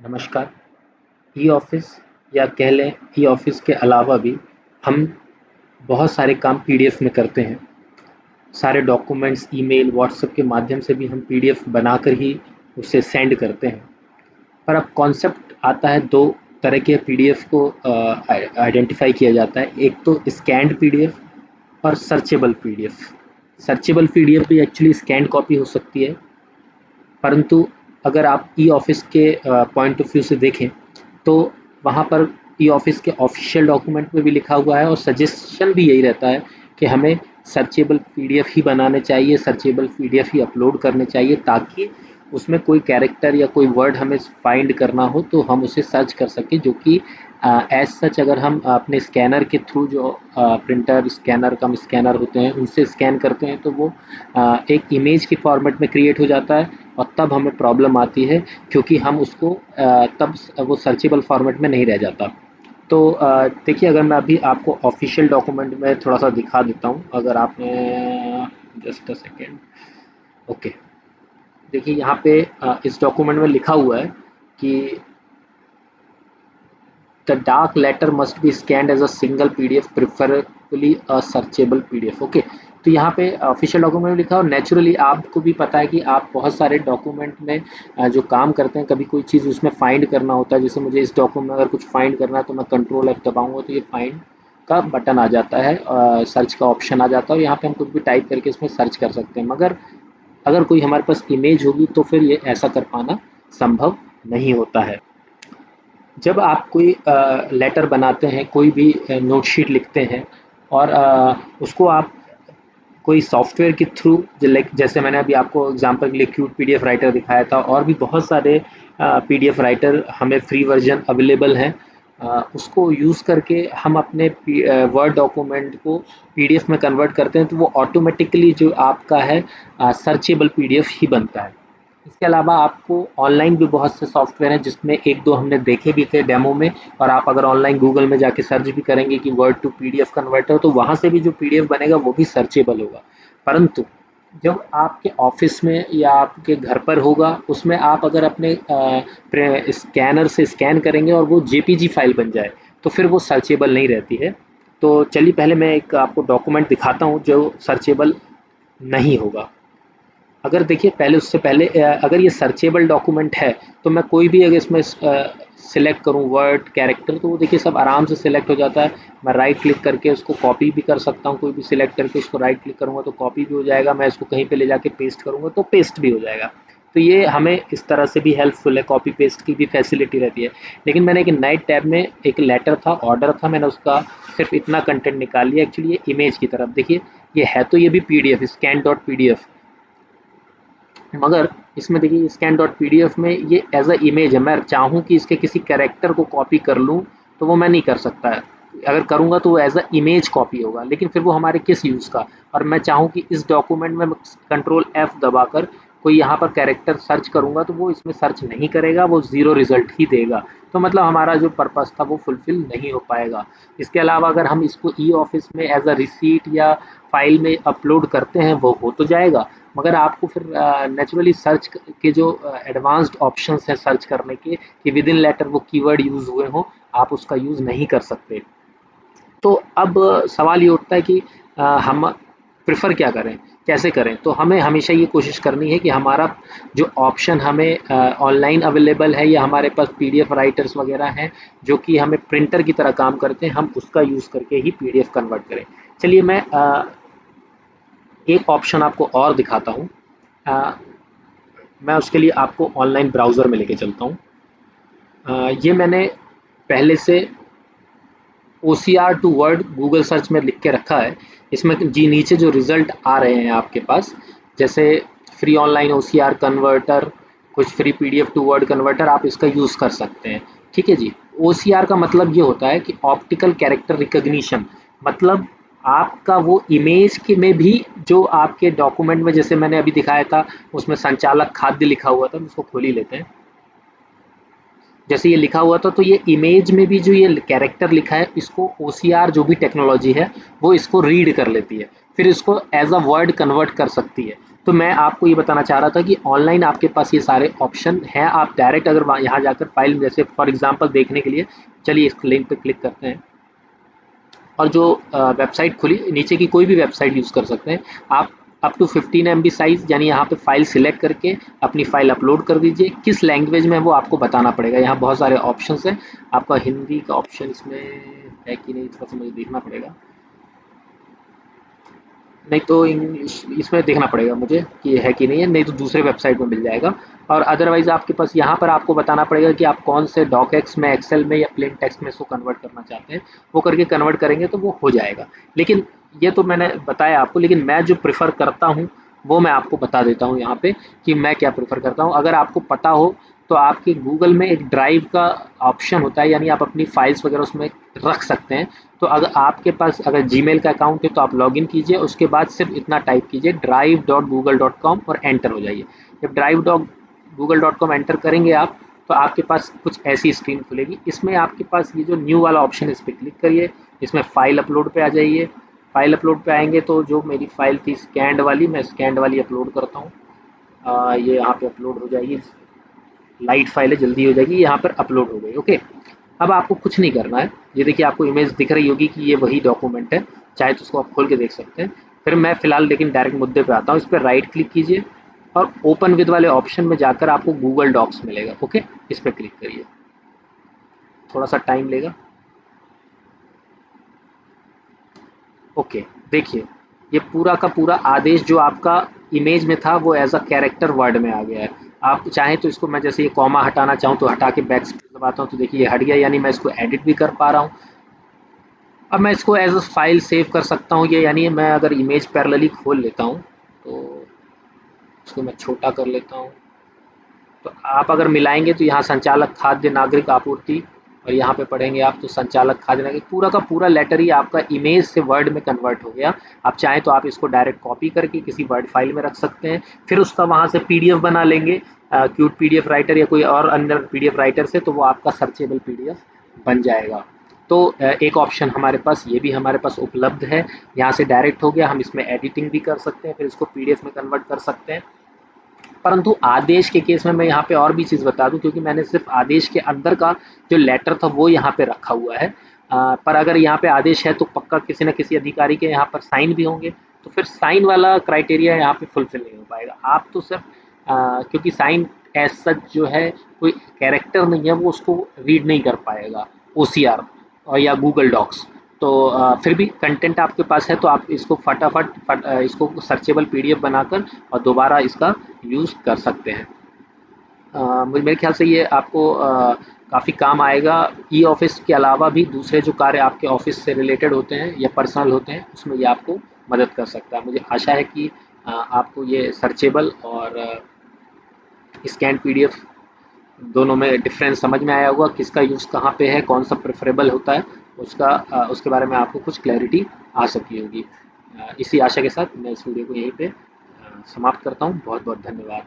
नमस्कार। ई ऑफ़िस या कह लें ई ऑफ़िस के अलावा भी हम बहुत सारे काम पीडीएफ में करते हैं। सारे डॉक्यूमेंट्स, ईमेल, व्हाट्सएप के माध्यम से भी हम पीडीएफ बनाकर ही उसे सेंड करते हैं। पर अब कॉन्सेप्ट आता है, 2 तरह के पीडीएफ को आइडेंटिफ़ाई किया जाता है। एक तो स्कैन्ड पीडीएफ और सर्चेबल पीडीएफ। सर्चेबल पीडीएफ भी एक्चुअली स्कैन्ड कॉपी हो सकती है, परंतु अगर आप ई ऑफिस के पॉइंट ऑफ व्यू से देखें तो वहाँ पर ई ऑफिस के ऑफिशियल डॉक्यूमेंट में भी लिखा हुआ है और सजेशन भी यही रहता है कि हमें सर्चेबल पीडीएफ ही बनाने चाहिए, सर्चेबल पीडीएफ ही अपलोड करने चाहिए, ताकि उसमें कोई कैरेक्टर या कोई वर्ड हमें फाइंड करना हो तो हम उसे सर्च कर सकें, जो कि एज सच अगर हम अपने स्कैनर के थ्रू, जो प्रिंटर स्कैनर कम स्कैनर होते हैं, उनसे स्कैन करते हैं तो वो एक इमेज के फॉर्मेट में क्रिएट हो जाता है और तब हमें प्रॉब्लम आती है, क्योंकि हम उसको तब वो सर्चेबल फॉर्मेट में नहीं रह जाता। तो देखिए, अगर मैं अभी आपको ऑफिशियल डॉक्यूमेंट में थोड़ा सा दिखा देता हूँ, अगर आपने जस्ट अ सेकेंड। ओके, देखिए यहाँ पे इस डॉक्यूमेंट में लिखा हुआ है कि the dark letter must be scanned as a single PDF, preferably a searchable PDF. Okay, तो यहाँ पे ऑफिशियल डॉक्यूमेंट में लिखा, और नेचुरली आपको भी पता है कि आप बहुत सारे डॉक्यूमेंट में जो काम करते हैं, कभी कोई चीज़ उसमें फाइंड करना होता है। जैसे मुझे इस डॉक्यूमेंट में अगर कुछ फाइंड करना है तो मैं कंट्रोल एफ दबाऊंगा तो ये फाइंड का बटन आ जाता है, सर्च का ऑप्शन आ जाता है और यहाँ पे हम कुछ भी टाइप करके इसमें सर्च कर सकते हैं। मगर अगर कोई हमारे पास इमेज होगी तो फिर ये ऐसा कर पाना संभव नहीं होता है। जब आप कोई लेटर बनाते हैं, कोई भी नोट शीट लिखते हैं और उसको आप कोई सॉफ्टवेयर के थ्रू, लाइक जैसे मैंने अभी आपको एग्जांपल के लिए क्यूट पीडीएफ राइटर दिखाया था, और भी बहुत सारे पीडीएफ राइटर हमें फ्री वर्जन अवेलेबल हैं। उसको यूज़ करके हम अपने वर्ड डॉक्यूमेंट को पीडीएफ में कन्वर्ट करते हैं तो वो ऑटोमेटिकली जो आपका है सर्चेबल पीडीएफ ही बनता है। इसके अलावा आपको ऑनलाइन भी बहुत से सॉफ्टवेयर हैं, जिसमें एक दो हमने देखे भी थे डेमो में, और आप अगर ऑनलाइन गूगल में जाके सर्च भी करेंगे कि वर्ड टू पीडीएफ कन्वर्टर, तो वहाँ से भी जो पीडीएफ बनेगा वो भी सर्चेबल होगा। परंतु जब आपके ऑफिस में या आपके घर पर होगा, उसमें आप अगर अपने स्कैनर से स्कैन करेंगे और वो जेपीजी फाइल बन जाए तो फिर वो सर्चेबल नहीं रहती है। तो चलिए पहले मैं एक आपको डॉक्यूमेंट दिखाता हूँ जो सर्चेबल नहीं होगा। अगर देखिए, पहले उससे पहले अगर ये सर्चेबल डॉक्यूमेंट है तो मैं कोई भी अगर इसमें सिलेक्ट करूँ वर्ड कैरेक्टर, तो वो देखिए सब आराम से सिलेक्ट हो जाता है। मैं राइट क्लिक करके उसको कॉपी भी कर सकता हूँ, कोई भी सिलेक्ट करके उसको राइट क्लिक करूँगा तो कॉपी भी हो जाएगा, मैं इसको कहीं पे ले जाके पेस्ट करूँगा तो पेस्ट भी हो जाएगा। तो ये हमें इस तरह से भी हेल्पफुल है, कॉपी पेस्ट की भी फैसिलिटी रहती है। लेकिन मैंने एक नए टैब में एक लेटर था, ऑर्डर था, मैंने उसका सिर्फ इतना कंटेंट निकाल लिया। एक्चुअली ये इमेज की तरफ देखिए, ये है तो ये भी पीडीएफ, स्कैन डॉट पीडीएफ, मगर इसमें देखिए स्कैन डॉट पीडीएफ में ये एज अ इमेज है। मैं चाहूँ कि इसके किसी कैरेक्टर को कॉपी कर लूँ तो वो मैं नहीं कर सकता है। अगर करूँगा तो वो एज अ इमेज कॉपी होगा, लेकिन फिर वो हमारे किस यूज़ का। और मैं चाहूँ कि इस डॉक्यूमेंट में कंट्रोल एफ दबाकर कोई यहाँ पर कैरेक्टर सर्च करूँगा तो वो इसमें सर्च नहीं करेगा, वो ज़ीरो रिजल्ट ही देगा। तो मतलब हमारा जो पर्पस था वो फुलफिल नहीं हो पाएगा। इसके अलावा अगर हम इसको ई ऑफिस में एज अ रिसीट या फाइल में अपलोड करते हैं वो हो तो जाएगा, मगर आपको फिर नेचुरली सर्च के जो एडवांस्ड ऑप्शंस हैं सर्च करने के, कि विद इन लेटर वो कीवर्ड यूज़ हुए हों, आप उसका यूज़ नहीं कर सकते। तो अब सवाल ये उठता है कि हम प्रेफर क्या करें, कैसे करें। तो हमें हमेशा ये कोशिश करनी है कि हमारा जो ऑप्शन हमें ऑनलाइन अवेलेबल है या हमारे पास पीडीएफ राइटर्स वगैरह हैं जो कि हमें प्रिंटर की तरह काम करते हैं, हम उसका यूज़ करके ही पीडीएफ कन्वर्ट करें। चलिए मैं एक ऑप्शन आपको और दिखाता हूँ। अ, मैं उसके लिए आपको ऑनलाइन ब्राउज़र में लेके चलता हूँ। ये मैंने पहले से OCR to word Google search में लिख के रखा है। इसमें जी नीचे जो रिज़ल्ट आ रहे हैं आपके पास, जैसे फ्री ऑनलाइन OCR कन्वर्टर, कुछ free PDF to word converter, आप इसका यूज़ कर सकते हैं। ठीक है जी। OCR का मतलब ये होता है कि ऑप्टिकल कैरेक्टर रिकग्निशन, मतलब आपका वो इमेज के में भी जो आपके डॉक्यूमेंट में, जैसे मैंने अभी दिखाया था उसमें संचालक खाद्य लिखा हुआ था, उसको खोल ही लेते हैं। जैसे ये लिखा हुआ था तो ये इमेज में भी जो ये कैरेक्टर लिखा है, इसको OCR जो भी टेक्नोलॉजी है वो इसको रीड कर लेती है, फिर इसको एज अ वर्ड कन्वर्ट कर सकती है। तो मैं आपको ये बताना चाह रहा था कि ऑनलाइन आपके पास ये सारे ऑप्शन हैं। आप डायरेक्ट अगर वहाँ यहाँ जाकर फाइल, जैसे फॉर एग्जांपल देखने के लिए चलिए इस लिंक पे क्लिक करते हैं और जो वेबसाइट खुली, नीचे की कोई भी वेबसाइट यूज़ कर सकते हैं आप। अप टू 15 MB साइज़, यानी यहाँ पे फाइल सिलेक्ट करके अपनी फाइल अपलोड कर दीजिए। किस लैंग्वेज में वो आपको बताना पड़ेगा। यहाँ बहुत सारे ऑप्शंस हैं, आपका हिंदी का ऑप्शन इसमें है कि नहीं, थोड़ा सा मुझे देखना पड़ेगा। नहीं तो इंग्लिश इसमें देखना पड़ेगा मुझे कि है कि नहीं है, नहीं तो दूसरे वेबसाइट में मिल जाएगा। और अदरवाइज आपके पास यहाँ पर आपको बताना पड़ेगा कि आप कौन से डॉकएक्स में, एक्सेल में या प्लेन टेक्स्ट में इसको कन्वर्ट करना चाहते हैं। वो करके कन्वर्ट करेंगे तो वो हो जाएगा। लेकिन ये तो मैंने बताया आपको, लेकिन मैं जो प्रेफर करता हूँ वो मैं आपको बता देता हूँ यहाँ पे कि मैं क्या प्रेफर करता हूँ। अगर आपको पता हो तो आपके गूगल में एक ड्राइव का ऑप्शन होता है, यानी आप अपनी फाइल्स वगैरह उसमें रख सकते हैं। तो अगर आपके पास अगर जीमेल का अकाउंट है तो आप लॉगिन कीजिए, उसके बाद सिर्फ इतना टाइप कीजिए drive.google.com और एंटर हो जाइए। जब drive.google.com एंटर करेंगे आप, तो आपके पास कुछ ऐसी स्क्रीन खुलेगी। इसमें आपके पास ये जो न्यू वाला ऑप्शन है इस पर क्लिक करिए, इसमें फाइल अपलोड पे आ जाइए। फाइल अपलोड पे आएंगे तो जो मेरी फाइल थी स्कैंड वाली, मैं स्कैंड वाली अपलोड करता हूँ। ये यहाँ पे अपलोड हो जाएगी, लाइट फाइल है, जल्दी हो जाएगी, यहाँ पर अपलोड हो गई। ओके, अब आपको कुछ नहीं करना है। ये देखिए आपको इमेज दिख रही होगी कि ये वही डॉक्यूमेंट है, चाहे तो उसको आप खोल के देख सकते हैं। फिर मैं फिलहाल लेकिन डायरेक्ट मुद्दे पे आता हूँ। इस पर राइट क्लिक कीजिए और ओपन विद वाले ऑप्शन में जाकर आपको गूगल डॉक्स मिलेगा। ओके, इस पर क्लिक करिए, थोड़ा सा टाइम लेगा। ओके, देखिए ये पूरा का पूरा आदेश जो आपका इमेज में था वो एज अ कैरेक्टर वर्ड में आ गया है। आप चाहें तो इसको, मैं जैसे ये कॉमा हटाना चाहूँ तो हटा के बैक स्पेस दबाता हूँ तो देखिए ये हट गया, यानी मैं इसको एडिट भी कर पा रहा हूँ। अब मैं इसको एज अ फाइल सेव कर सकता हूँ, ये यानी मैं अगर इमेज पैरेलली खोल लेता हूँ तो इसको मैं छोटा कर लेता हूँ। तो आप अगर मिलाएंगे तो यहाँ संचालक खाद्य नागरिक आपूर्ति, और यहाँ पे पढ़ेंगे आप तो संचालक खाद्य नागरिक, पूरा का पूरा लेटर ही आपका इमेज से वर्ड में कन्वर्ट हो गया। आप चाहें तो आप इसको डायरेक्ट कॉपी करके किसी वर्ड फाइल में रख सकते हैं, फिर उसका वहाँ से पीडीएफ बना लेंगे क्यूट पीडीएफ राइटर या कोई और अन्य पीडीएफ राइटर से, तो वो आपका सर्चेबल पीडीएफ बन जाएगा। तो एक ऑप्शन हमारे पास ये भी हमारे पास उपलब्ध है। यहाँ से डायरेक्ट हो गया, हम इसमें एडिटिंग भी कर सकते हैं, फिर इसको पीडीएफ में कन्वर्ट कर सकते हैं। परंतु आदेश के केस में मैं यहाँ पे और भी चीज़ बता दूं, क्योंकि मैंने सिर्फ आदेश के अंदर का जो लेटर था वो यहाँ पे रखा हुआ है। पर अगर यहाँ पे आदेश है तो पक्का किसी न किसी अधिकारी के यहाँ पर साइन भी होंगे, तो फिर साइन वाला क्राइटेरिया यहाँ पे फुलफिल नहीं हो पाएगा। आप तो सिर्फ क्योंकि साइन एज सच जो है कोई कैरेक्टर नहीं है, वो उसको रीड नहीं कर पाएगा ओसीआर और या गूगल डॉक्स। तो फिर भी कंटेंट आपके पास है तो आप इसको फटाफट इसको सर्चेबल पीडीएफ बनाकर और दोबारा इसका यूज़ कर सकते हैं। मेरे ख्याल से ये आपको काफ़ी काम आएगा। ई ऑफिस के अलावा भी दूसरे जो कार्य आपके ऑफिस से रिलेटेड होते हैं या पर्सनल होते हैं उसमें ये आपको मदद कर सकता है। मुझे आशा है कि आपको ये सर्चेबल और स्कैन पीडीएफ दोनों में डिफरेंस समझ में आया होगा, किसका यूज़ कहाँ पे है, कौन सा प्रेफरेबल होता है, उसके बारे में आपको कुछ क्लैरिटी आ सकी होगी। इसी आशा के साथ मैं इस वीडियो को यहीं पे समाप्त करता हूँ। बहुत बहुत धन्यवाद।